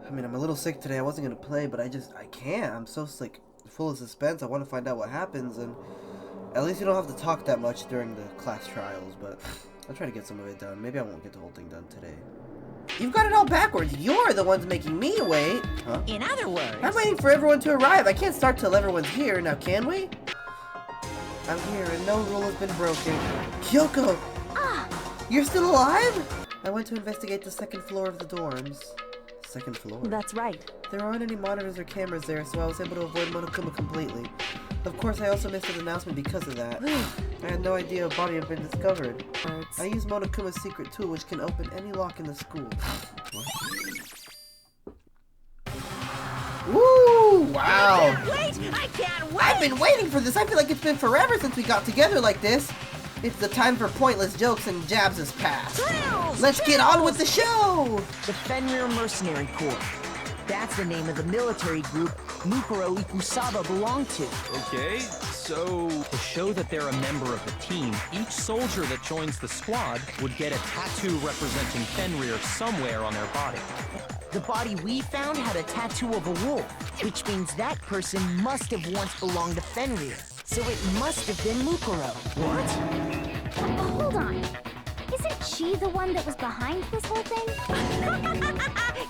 I mean, I'm a little sick today. I wasn't gonna play, but I can't. I'm so like full of suspense. I want to find out what happens, and at least you don't have to talk that much during the class trials. But I'll try to get some of it done. Maybe I won't get the whole thing done today. You've got it all backwards. You're the ones making me wait. Huh? In other words, I'm waiting for everyone to arrive. I can't start till everyone's here. Now, can we? I'm here, and no rule has been broken. Kyoko! ah, You're still alive? I went to investigate the second floor of the dorms. Second floor? That's right. There aren't any monitors or cameras there, so I was able to avoid Monokuma completely. Of course, I also missed an announcement because of that. I had no idea a body had been discovered. I used Monokuma's secret tool, which can open any lock in the school. What? Woo! Wow! I can't wait! I've been waiting for this! I feel like it's been forever since we got together like this! It's the time for pointless jokes and jabs has passed. Let's get on with the show! The Fenrir Mercenary Corps. That's the name of the military group Mukuro Ikusaba belonged to. Okay, so... To show that they're a member of the team, each soldier that joins the squad would get a tattoo representing Fenrir somewhere on their body. The body we found had a tattoo of a wolf, which means that person must have once belonged to Fenrir. So it must have been Mukuro. What? Hold on. Isn't she the one that was behind this whole thing?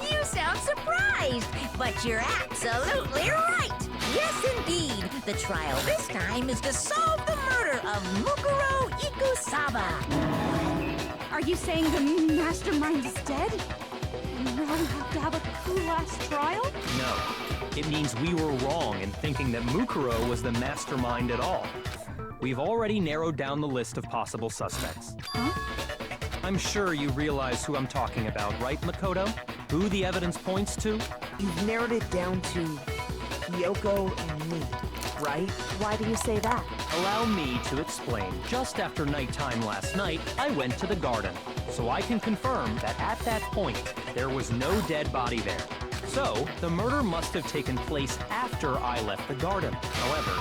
You sound surprised, but you're absolutely right. Yes, indeed. The trial this time is to solve the murder of Mukuro Ikusaba. Are you saying the mastermind is dead? And now we have to have a coup-last trial? No. It means we were wrong in thinking that Mukuro was the mastermind at all. We've already narrowed down the list of possible suspects. Huh? I'm sure you realize who I'm talking about, right, Makoto? Who the evidence points to? You've narrowed it down to Kyoko and me, right? Why do you say that? Allow me to explain. Just after nighttime last night, I went to the garden. So I can confirm that at that point, there was no dead body there. So, the murder must have taken place after I left the garden. However,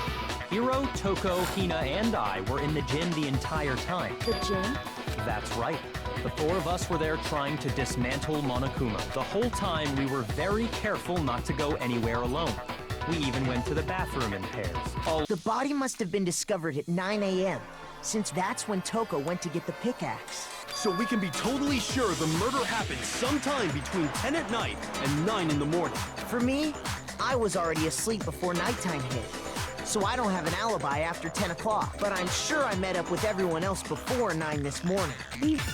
Hiro, Toko, Hina, and I were in the gym the entire time. The gym? That's right. The four of us were there trying to dismantle Monokuma. The whole time, we were very careful not to go anywhere alone. We even went to the bathroom in pairs. The body must have been discovered at 9 a.m., since that's when Toko went to get the pickaxe. So we can be totally sure the murder happened sometime between 10 at night and 9 in the morning. For me, I was already asleep before nighttime hit, so I don't have an alibi after 10 o'clock. But I'm sure I met up with everyone else before 9 this morning.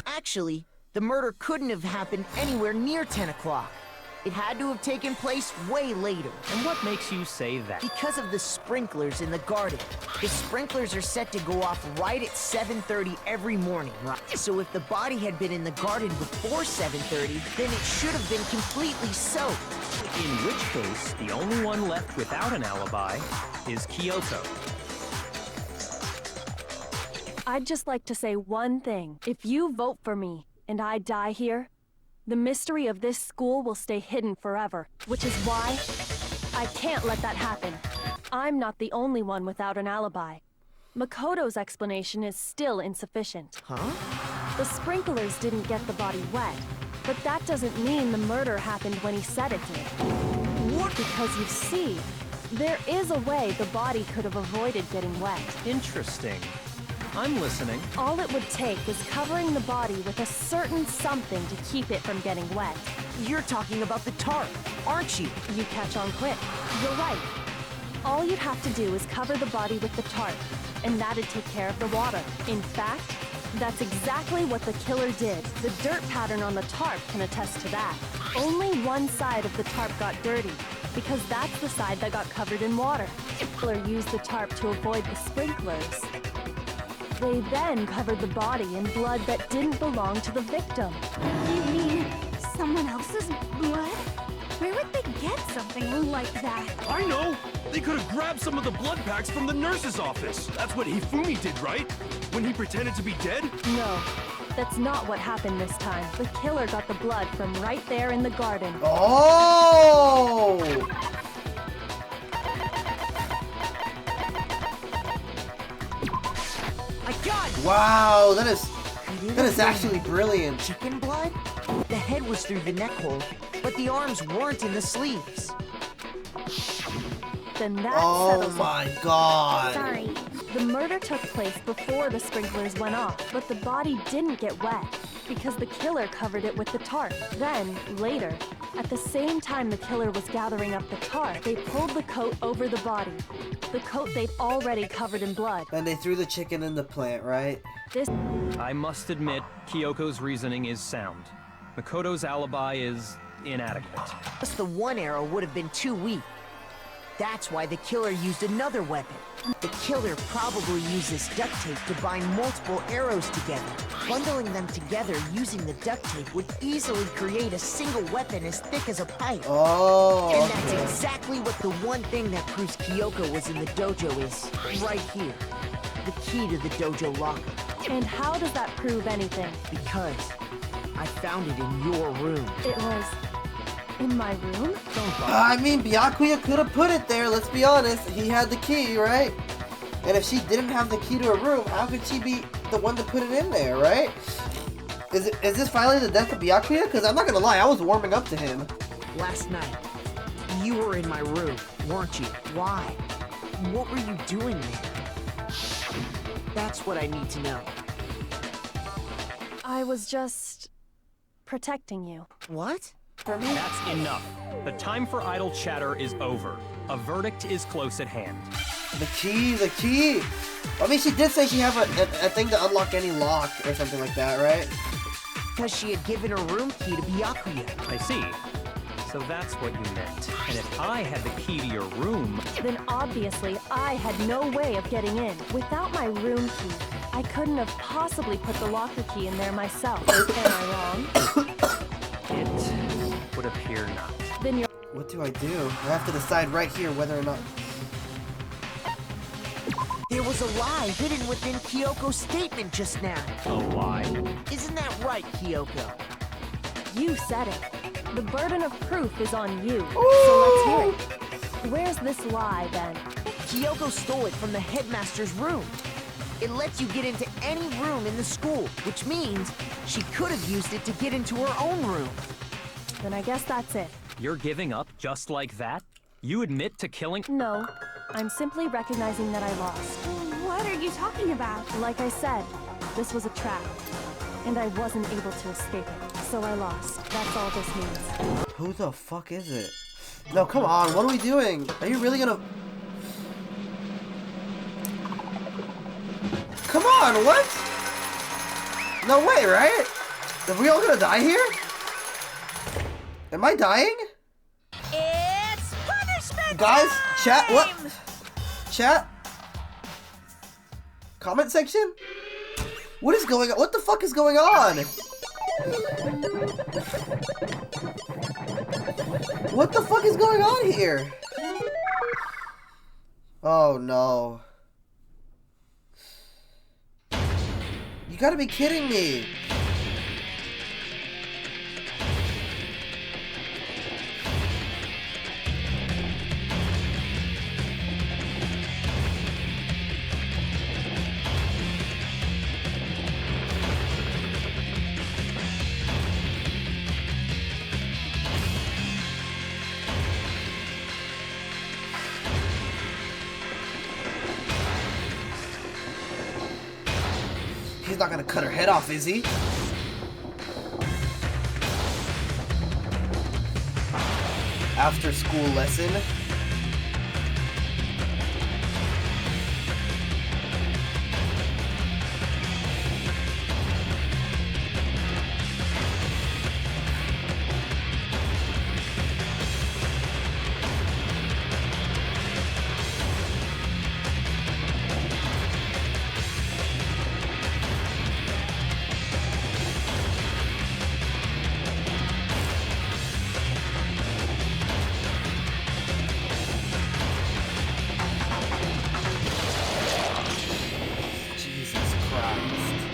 Actually, the murder couldn't have happened anywhere near 10 o'clock. It had to have taken place way later. And what makes you say that? Because of the sprinklers in the garden. The sprinklers are set to go off right at 7:30 every morning, right? So if the body had been in the garden before 7:30, then it should have been completely soaked. In which case, the only one left without an alibi is Kyoko. I'd just like to say one thing. If you vote for me, and I die here, the mystery of this school will stay hidden forever, which is why I can't let that happen. I'm not the only one without an alibi. Makoto's explanation is still insufficient. Huh? The sprinklers didn't get the body wet, but that doesn't mean the murder happened when he said it did. What? Because you see, there is a way the body could have avoided getting wet. Interesting. I'm listening. All it would take is covering the body with a certain something to keep it from getting wet. You're talking about the tarp, aren't you? You catch on quick. You're right. All you'd have to do is cover the body with the tarp, and that'd take care of the water. In fact, that's exactly what the killer did. The dirt pattern on the tarp can attest to that. Only one side of the tarp got dirty, because that's the side that got covered in water. The killer used the tarp to avoid the sprinklers. They then covered the body in blood that didn't belong to the victim. You mean someone else's blood? Where would they get something like that? I know! They could have grabbed some of the blood packs from the nurse's office. That's what Hifumi did, right? When he pretended to be dead? No, that's not what happened this time. The killer got the blood from right there in the garden. Oh! Wow, that is actually brilliant. Chicken blood? The head was through the neck hole, but the arms weren't in the sleeves. Then that Oh settles it. my god. Sorry. The murder took place before the sprinklers went off, but the body didn't get wet because the killer covered it with the tarp. Then, later, at the same time the killer was gathering up the tarp, they pulled the coat over the body, the coat they'd already covered in blood. And they threw the chicken in the plant, right? This I must admit, Kyoko's reasoning is sound. Makoto's alibi is inadequate. Just the one arrow would have been too weak. That's why the killer used another weapon. The killer probably uses duct tape to bind multiple arrows together. Bundling them together using the duct tape would easily create a single weapon as thick as a pipe. Oh, And that's exactly what the one thing that proves Kyoko was in the dojo is, right here. The key to the dojo locker. And how does that prove anything? Because I found it in your room. It was in my room? I mean, Byakuya could have put it there, let's be honest. He had the key, right? And if she didn't have the key to her room, how could she be the one to put it in there, right? Is this finally the death of Byakuya? Because I'm not gonna lie, I was warming up to him. Last night, you were in my room, weren't you? Why? What were you doing there? That's what I need to know. I was just protecting you. What? For me? That's enough. The time for idle chatter is over. A verdict is close at hand. The key. I mean, she did say she have a thing to unlock any lock or something like that, right? Because she had given her room key to Byakuya. I see. So that's what you meant. And if I had the key to your room... Then obviously I had no way of getting in. Without my room key, I couldn't have possibly put the locker key in there myself. Am I wrong? It would appear not. Then you're... What do I do? I have to decide right here whether or not... There was a lie hidden within Kyoko's statement just now. A lie? Isn't that right, Kyoko? You said it. The burden of proof is on you. So let's hear it. Where's this lie, then? Kyoko stole it from the headmaster's room. It lets you get into any room in the school, which means she could have used it to get into her own room. Then I guess that's it. You're giving up just like that? You admit to killing... No, I'm simply recognizing that I lost. What are you talking about? Like I said, this was a trap, and I wasn't able to escape it, so I lost. That's all this means. Who the fuck is it? No, come on, what are we doing? Are you really gonna... Come on, what? No way, right? Are we all gonna die here? Am I dying? It's punishment Guys, chat, time! what? Chat? Comment section? What is going on? What the fuck is going on? What the fuck is going on here? Oh no. You gotta be kidding me. He's not gonna cut her head off, is he? After school lesson. Jesus Christ.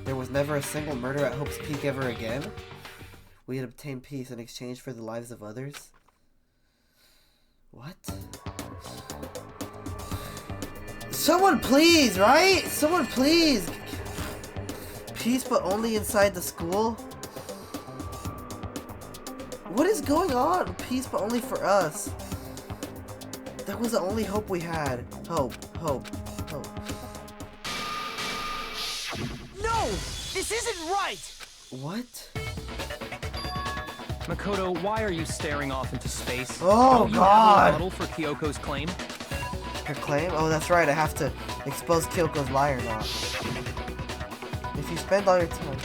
There was never a single murder at Hope's Peak ever again. We had obtained peace in exchange for the lives of others. What? Someone please, right? Someone please. Peace, but only inside the school? What is going on? Peace, but only for us. That was the only hope we had. Hope, hope, hope. No! This isn't right! What? Makoto, why are you staring off into space? Oh, Don't you God. have a rebuttal for Kyoko's claim? Her claim? Oh, that's right. I have to expose Kyoko's lie or not. If you spend all your time...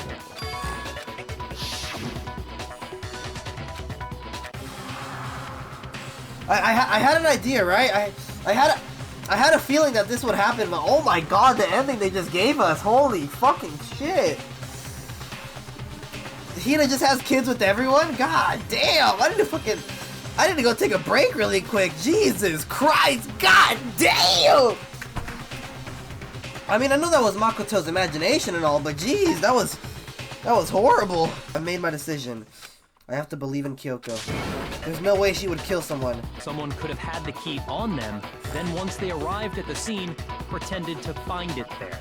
I had an idea, right? I had a feeling that this would happen, but oh my god, the ending they just gave us. Holy fucking shit. Hina just has kids with everyone? God damn, I need to go take a break really quick. Jesus Christ, god damn! I mean, I know that was Makoto's imagination and all, but geez, that was horrible. I made my decision. I have to believe in Kyoko. There's no way she would kill someone. Someone could have had the key on them, then once they arrived at the scene, pretended to find it there.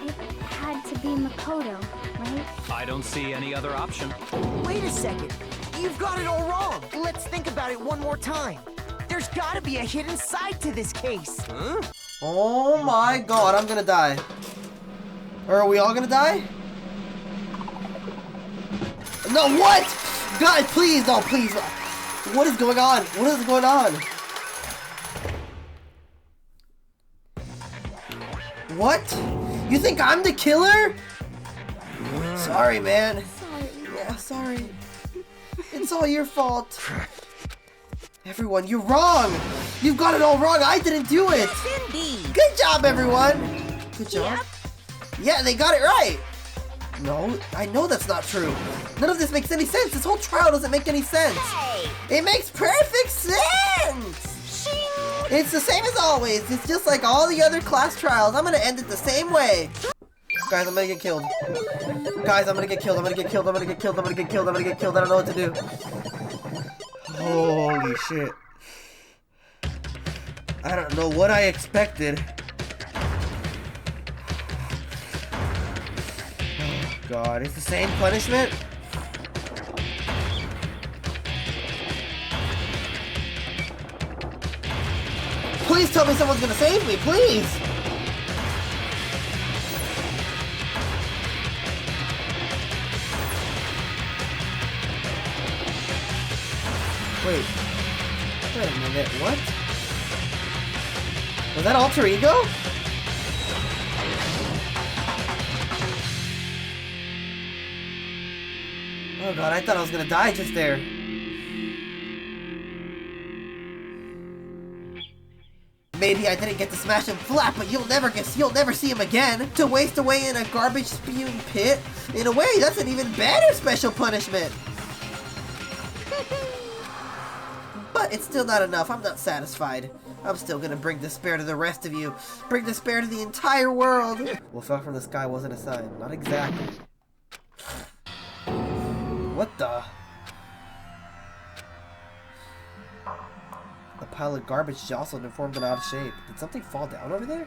It had to be Makoto, right? I don't see any other option. Wait a second. You've got it all wrong. Let's think about it one more time. There's gotta be a hidden side to this case. Huh? Oh my god, I'm gonna die. Or are we all gonna die? No, what? God, please, no, please. What is going on? What is going on? What? You think I'm the killer? Sorry, man. Sorry. Yeah, sorry. It's all your fault. Everyone, you're wrong. You've got it all wrong. I didn't do it. Yes, indeed. Good job, everyone. Good job. Yeah, they got it right. No, I know that's not true. None of this makes any sense. This whole trial doesn't make any sense. Hey. It makes perfect sense. Shing. It's the same as always. It's just like all the other class trials. I'm gonna end it the same way. Guys, I'm gonna get killed. Guys, I'm gonna get killed. I'm gonna get killed. I'm gonna get killed. I'm gonna get killed. I'm gonna get killed. I don't know what to do. Holy shit. I don't know what I expected. God, it's the same punishment? Please tell me someone's gonna save me, please! Wait a minute, what? Was that alter ego? Oh god, I thought I was gonna die just there. Maybe I didn't get to smash him flat, but you'll never see him again. To waste away in a garbage spewing pit? In a way, that's an even better special punishment. But it's still not enough. I'm not satisfied. I'm still gonna bring despair to the rest of you. Bring despair to the entire world. What fell from the sky wasn't a sign. Not exactly. What the? The pile of garbage jostled and formed an odd shape. Did something fall down over there?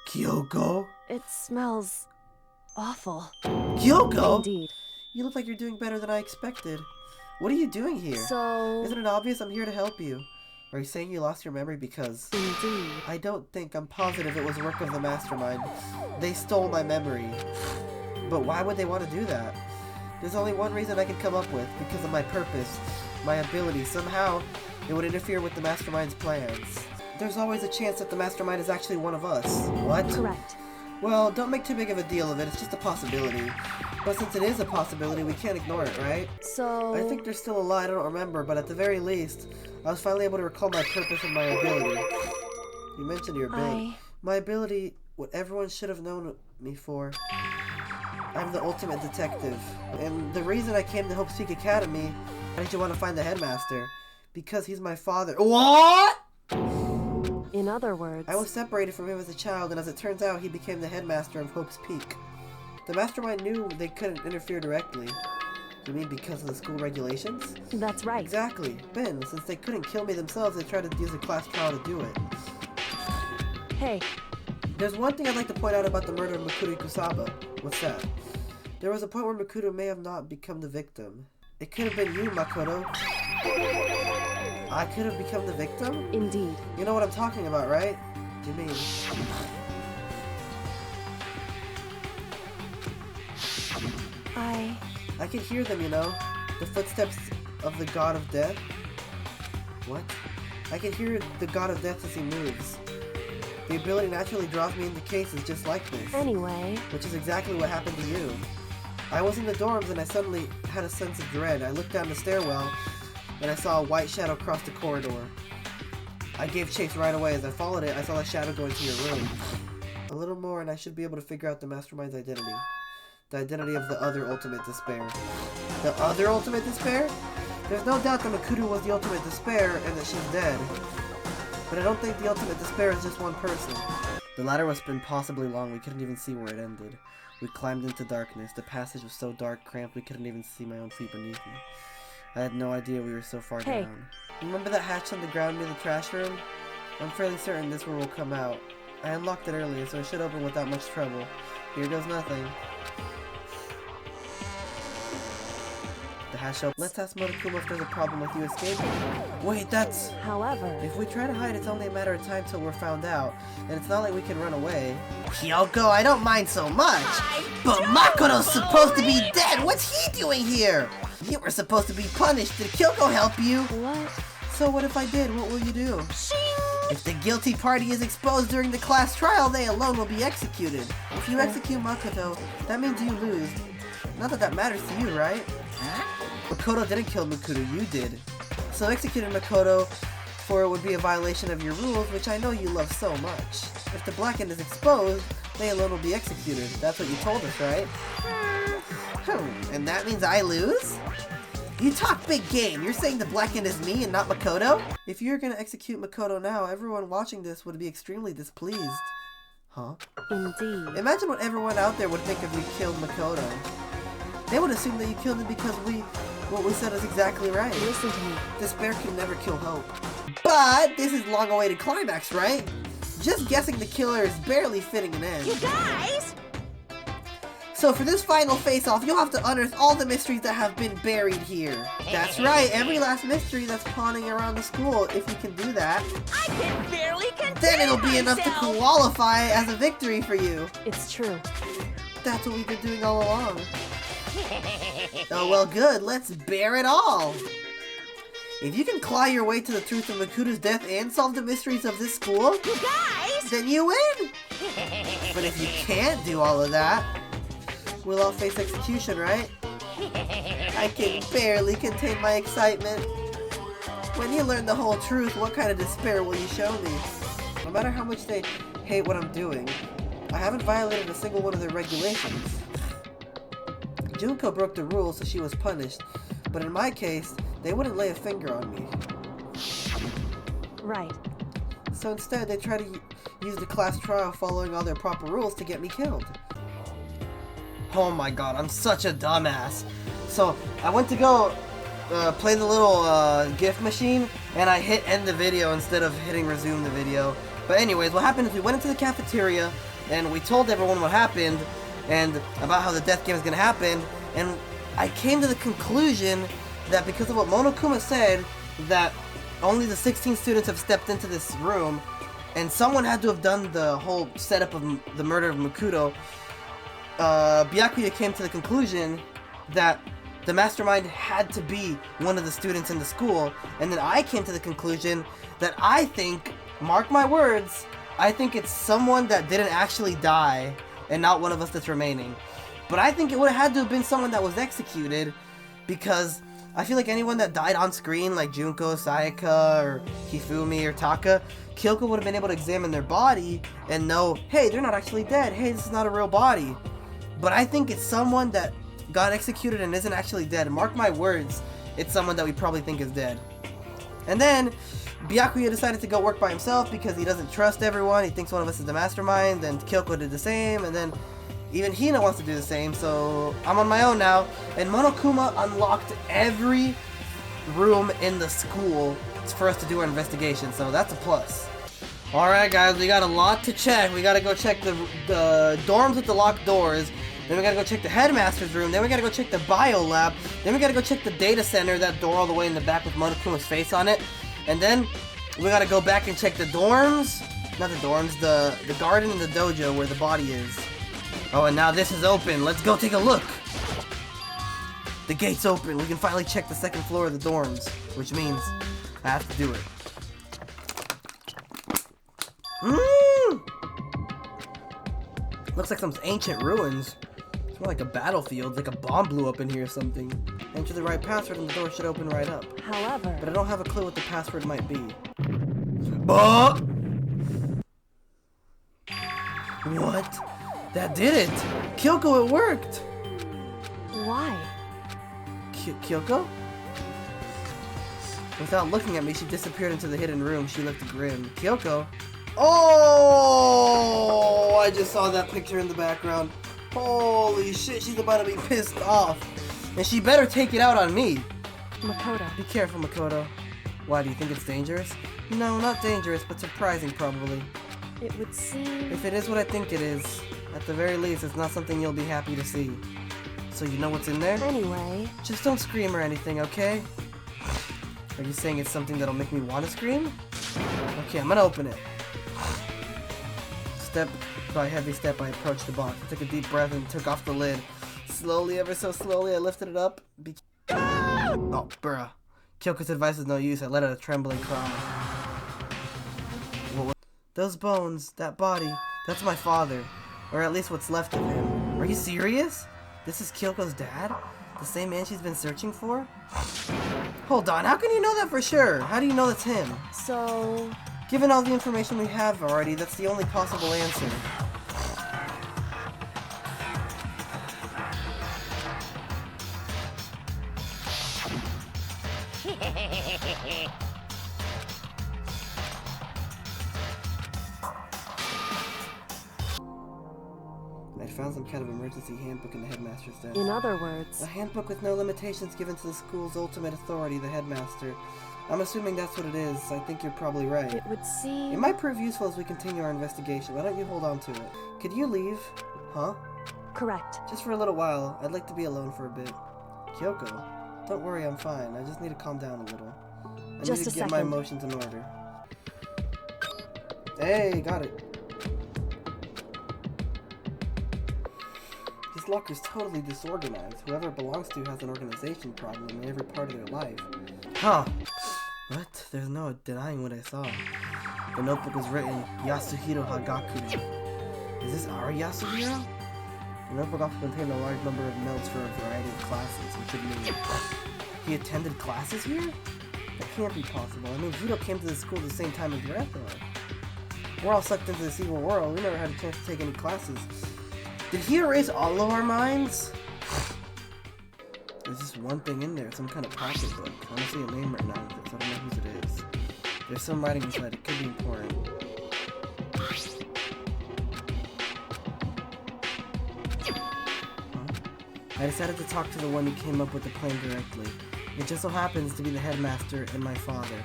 Kyoko? It smells awful. Kyoko? Indeed. You look like you're doing better than I expected. What are you doing here? So... Isn't it obvious I'm here to help you? Are you saying you lost your memory because... Indeed. I don't think. I'm positive it was work of the mastermind. They stole my memory. But why would they want to do that? There's only one reason I can come up with. Because of my purpose. My ability. Somehow, it would interfere with the mastermind's plans. There's always a chance that the mastermind is actually one of us. What? Correct. Well, don't make too big of a deal of it. It's just a possibility. But since it is a possibility, we can't ignore it, right? So... I think there's still a lie I don't remember, but at the very least, I was finally able to recall my purpose and my ability. You mentioned your ability. My ability, what everyone should have known me for. I'm the ultimate detective. And the reason I came to Hope's Peak Academy, why did you want to find the headmaster? Because he's my father. What?! In other words... I was separated from him as a child, and as it turns out, he became the headmaster of Hope's Peak. The mastermind knew they couldn't interfere directly. You mean because of the school regulations? That's right. Exactly. Ben, since they couldn't kill me themselves, they tried to use a class trial to do it. Hey, There's one thing I'd like to point out about the murder of Makoto Kusaba. What's that? There was a point where Makoto may have not become the victim. It could have been you, Makoto. I could have become the victim? Indeed. You know what I'm talking about, right? You mean? I could hear them, you know? The footsteps of the god of death. What? I can hear the god of death as he moves. The ability naturally draws me into cases just like this. Anyway. Which is exactly what happened to you. I was in the dorms and I suddenly had a sense of dread. I looked down the stairwell and I saw a white shadow cross the corridor. I gave chase right away. As I followed it, I saw the shadow go into your room. A little more and I should be able to figure out the mastermind's identity. The identity of the other ultimate despair. The other ultimate despair? There's no doubt that Makoto was the ultimate despair and that she's dead. But I don't think the ultimate despair is just one person. The ladder was impossibly long, we couldn't even see where it ended. We climbed into darkness. The passage was so dark, cramped, we couldn't even see my own feet beneath me. I had no idea we were so far down. Remember that hatch on the ground near the trash room? I'm fairly certain this one will come out. I unlocked it earlier, so it should open without much trouble. Here goes nothing. The hatch opens. Let's ask Monokuma if there's a problem with you escaping. Wait, that's... However... If we try to hide, it's only a matter of time till we're found out. And it's not like we can run away. Kyoko, I don't mind so much. But Makoto's supposed to be dead. What's he doing here? You were supposed to be punished. Did Kyoko help you? What? So what if I did? What will you do? If the guilty party is exposed during the class trial, they alone will be executed. If you execute Makoto, that means you lose. Not that that matters to you, right? Makoto didn't kill Makoto, you did. So executing Makoto for it would be a violation of your rules, which I know you love so much. If the black end is exposed, they alone will be executed. That's what you told us, right? And that means I lose? You talk big game. You're saying the black end is me and not Makoto? If you're gonna execute Makoto now, everyone watching this would be extremely displeased. Huh? Indeed. Imagine what everyone out there would think if you killed Makoto. They would assume that you killed him because what we said is exactly right. Listen to me. Despair can never kill hope. But this is long-awaited climax, right? Just guessing the killer is barely fitting an end. You guys! So for this final face-off, you'll have to unearth all the mysteries that have been buried here. That's right, every last mystery that's pawning around the school. If you can do that, I can barely contain then it'll be enough to myself. qualify as a victory for you. It's true. That's what we've been doing all along. Oh well, good. Let's bear it all. If you can claw your way to the truth of Makoto's death and solve the mysteries of this school, You guys! then you win. But if you can't do all of that, we'll all face execution, right? I can barely contain my excitement. When you learn the whole truth, what kind of despair will you show me? No matter how much they hate what I'm doing, I haven't violated a single one of their regulations. Junko broke the rules, so she was punished. But in my case, they wouldn't lay a finger on me. Right. So instead, they try to use the class trial following all their proper rules to get me killed. Oh my god, I'm such a dumbass. So, I went to go play the little GIF machine, and I hit end the video instead of hitting resume the video. But anyways, what happened is we went into the cafeteria, and we told everyone what happened, and about how the death game is going to happen, and I came to the conclusion that because of what Monokuma said, that only the 16 students have stepped into this room, and someone had to have done the whole setup of the murder of Makoto. Byakuya came to the conclusion that the mastermind had to be one of the students in the school, and then I came to the conclusion that I think, mark my words, I think it's someone that didn't actually die, and not one of us that's remaining. But I think it would have had to have been someone that was executed, because I feel like anyone that died on screen, like Junko, Sayaka, or Hifumi, or Taka, Kyoko would have been able to examine their body and know, hey, they're not actually dead, hey, this is not a real body. But I think it's someone that got executed and isn't actually dead. Mark my words, it's someone that we probably think is dead. And then, Byakuya decided to go work by himself because he doesn't trust everyone, he thinks one of us is the mastermind, and Kyoko did the same, and then even Hina wants to do the same, so I'm on my own now. And Monokuma unlocked every room in the school for us to do our investigation, so that's a plus. Alright guys, we got a lot to check. We gotta go check the dorms with the locked doors. Then we gotta go check the headmaster's room. Then we gotta go check the bio lab. Then we gotta go check the data center, that door all the way in the back with Monokuma's face on it. And then we gotta go back and check the dorms. Not the dorms, the garden and the dojo where the body is. Oh, and now this is open. Let's go take a look. The gate's open. We can finally check the second floor of the dorms, which means I have to do it. Looks like some ancient ruins. It's more like a battlefield, like a bomb blew up in here or something. Enter the right password and the door should open right up. However, But I don't have a clue what the password might be. What? That did it! Kyoko, it worked! why? Kyoko? Without looking at me, she disappeared into the hidden room. She looked grim. Kyoko? Oh! I just saw that picture in the background. Holy shit, she's about to be pissed off. And she better take it out on me. Makoto. Be careful, Makoto. Why, do you think it's dangerous? No, not dangerous, but surprising, probably. It would seem... If it is what I think it is, at the very least, it's not something you'll be happy to see. So you know what's in there? Anyway... Just don't scream or anything, okay? Are you saying it's something that'll make me want to scream? Okay, I'm gonna open it. Step by heavy step, I approached the box. I took a deep breath and took off the lid. Slowly, ever so slowly, I lifted it up. Oh, bruh. Kyoko's advice is no use. I let out a trembling cry. Those bones, that body, that's my father. Or at least what's left of him. Are you serious? This is Kyoko's dad? The same man she's been searching for? Hold on, how can you know that for sure? How do you know that's him? So... Given all the information we have already, that's the only possible answer. I found some kind of emergency handbook in the headmaster's desk. In other words... A handbook with no limitations given to the school's ultimate authority, the headmaster. I'm assuming that's what it is. I think you're probably right. It would seem... It might prove useful as we continue our investigation. Why don't you hold on to it? Could you leave? Huh? Correct. Just for a little while. I'd like to be alone for a bit. Kyoko? Don't worry, I'm fine. I just need to calm down a little. I Just need a to get my second. emotions in order. Hey, got it. This locker's totally disorganized. Whoever it belongs to has an organization problem in every part of their life. Huh. What? There's no denying what I saw. The notebook was written, Yasuhiro Hagaku. Is this our Yasuhiro? The notebook also contained a large number of notes for a variety of classes, which would mean he attended classes here? That can't be possible. I mean, Hiro came to the school at the same time as Rethor. We're all sucked into this evil world. We never had a chance to take any classes. Did he erase all of our minds? There's just one thing in there, some kind of pocketbook. I don't see a name right now, so I don't know whose it is. There's some writing inside. It could be important. I decided to talk to the one who came up with the plan directly. It just so happens to be the headmaster and my father.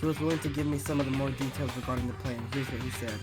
He was willing to give me some of the more details regarding the plan. Here's what he said.